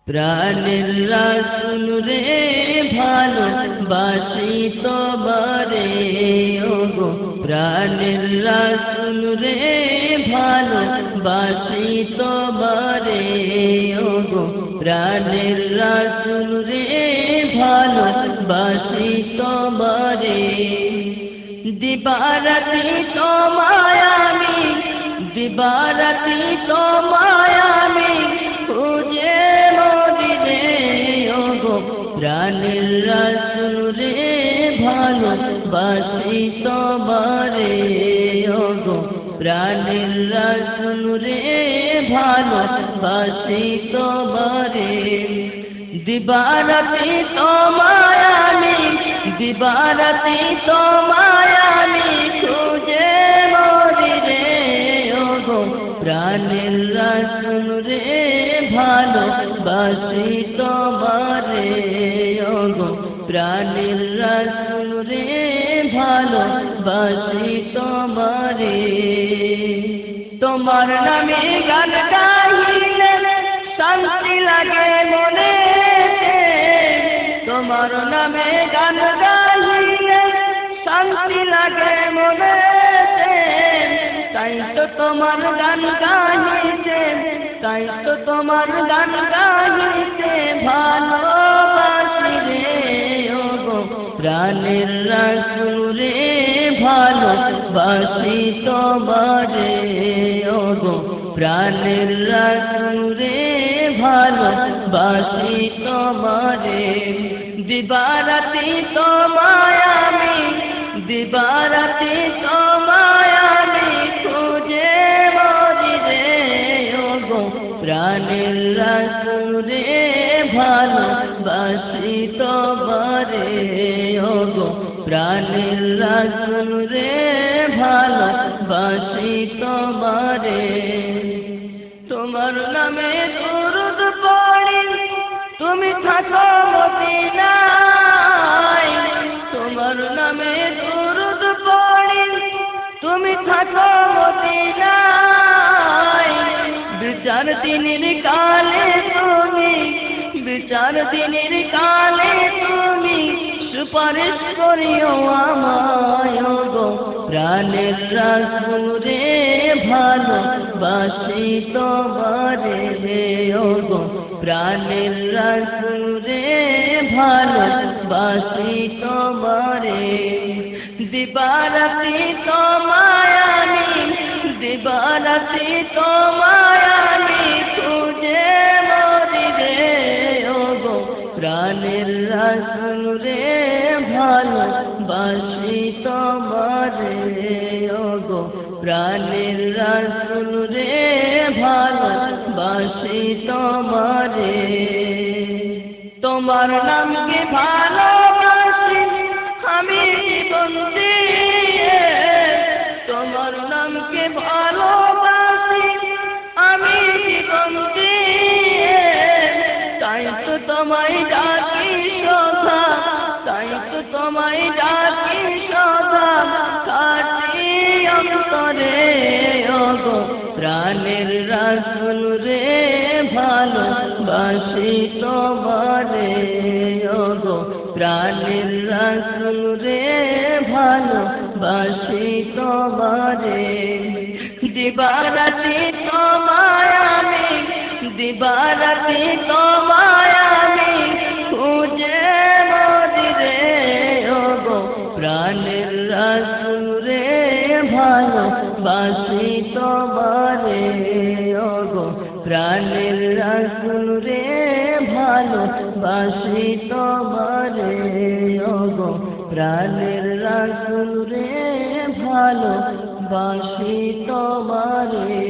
প্রাণের রাসূল রে ভালোবাসি তোমারে ওগো প্রাণের রাসূল রে ভালোবাসি তোমারে ওগো প্রাণের রাসূল রে ভালোবাসি তোমারে দিবারাতি তোমায় আমি দিবারাতি তোমায় আমি খুঁজে মরি রে ওগো প্রাণের রাসূল রে ভালোবাসি তোমারে ওগো প্রাণের রাসূল রে ভালোবাসি তোমারে দিবারাতি তোমায় আমি দিবারাতি তোমায় আমি খুঁজে মরি রে ওগো প্রাণের রাসূল রে ভালোবাসি তোমারে ওগো প্রাণের রাসূল রে ভালোবাসি তোমারে তোমার নামে গান গাইলে শান্তি লাগে মনে তোমার নামে গান গাইলে শান্তি লাগে মনে তাই তো তোমার গান গাইতে তাই তো তোমার গান গাইতে ভালোবাসি রে ওগো প্রাণের রাসূল রে ভালোবাসি তোমারে ওগো প্রাণের রাসূল রে ভালোবাসি তোমারে দিবারাতি তোমায় আমি দিবারাতি তোমায় আমি খুঁজে মরি রে ওগো প্রাণের রাসূল রে ভালোবাসি তোমারে ওগো প্রাণের রাসূল রে ভালোবাসি তোমারে তোমার নামে দুরূদ পড়ি তুমি থাকো মদিনায় তোমার নামে দুরূদ পড়ি তুমি থাকো মদিনায় বিচার দিনের কালে তুমি বিচার দিনের কালে তুমি সুপারিশ করিও আমায় ওগো প্রাণের রাসূল রে ভালোবাসি তোমারে ওগো প্রাণের রাসূল রে ভালোবাসি তোমারে দিবারাতি তোমায় আমি দিবারাতি তোমায় আমি খুঁজে মরি রে ওগো প্রাণের রাসূল রে ভালোবাসি তোমারে ওগো প্রাণের রাসূল রে ভালোবাসি তোমারে তোমার নামকে ভালোবাসি আমি জীবন দিয়ে তোমার নামকে ভালোবাসি আমি জীবন দিয়ে তাই তো তোমায় ডাকি সদা তাই তো তোমায় ডাকি সদা কাটি অন্তরে ওগো প্রাণের রাসূল রে ভালোবাসি তোমারে ওগো প্রাণের রাসূল রে ভালোবাসি তোমারে দিবারাতি তোমায় আমি দিবারাতি তোমায় আমি খুঁজে মরি রে ওগো প্রাণের রাসূল রে ভালোবাসি তোমারে ওগো প্রাণের রাসূল রে ভালোবাসি তোমারে ওগো প্রাণের রাসূল রে ভালোবাসি তোমারে।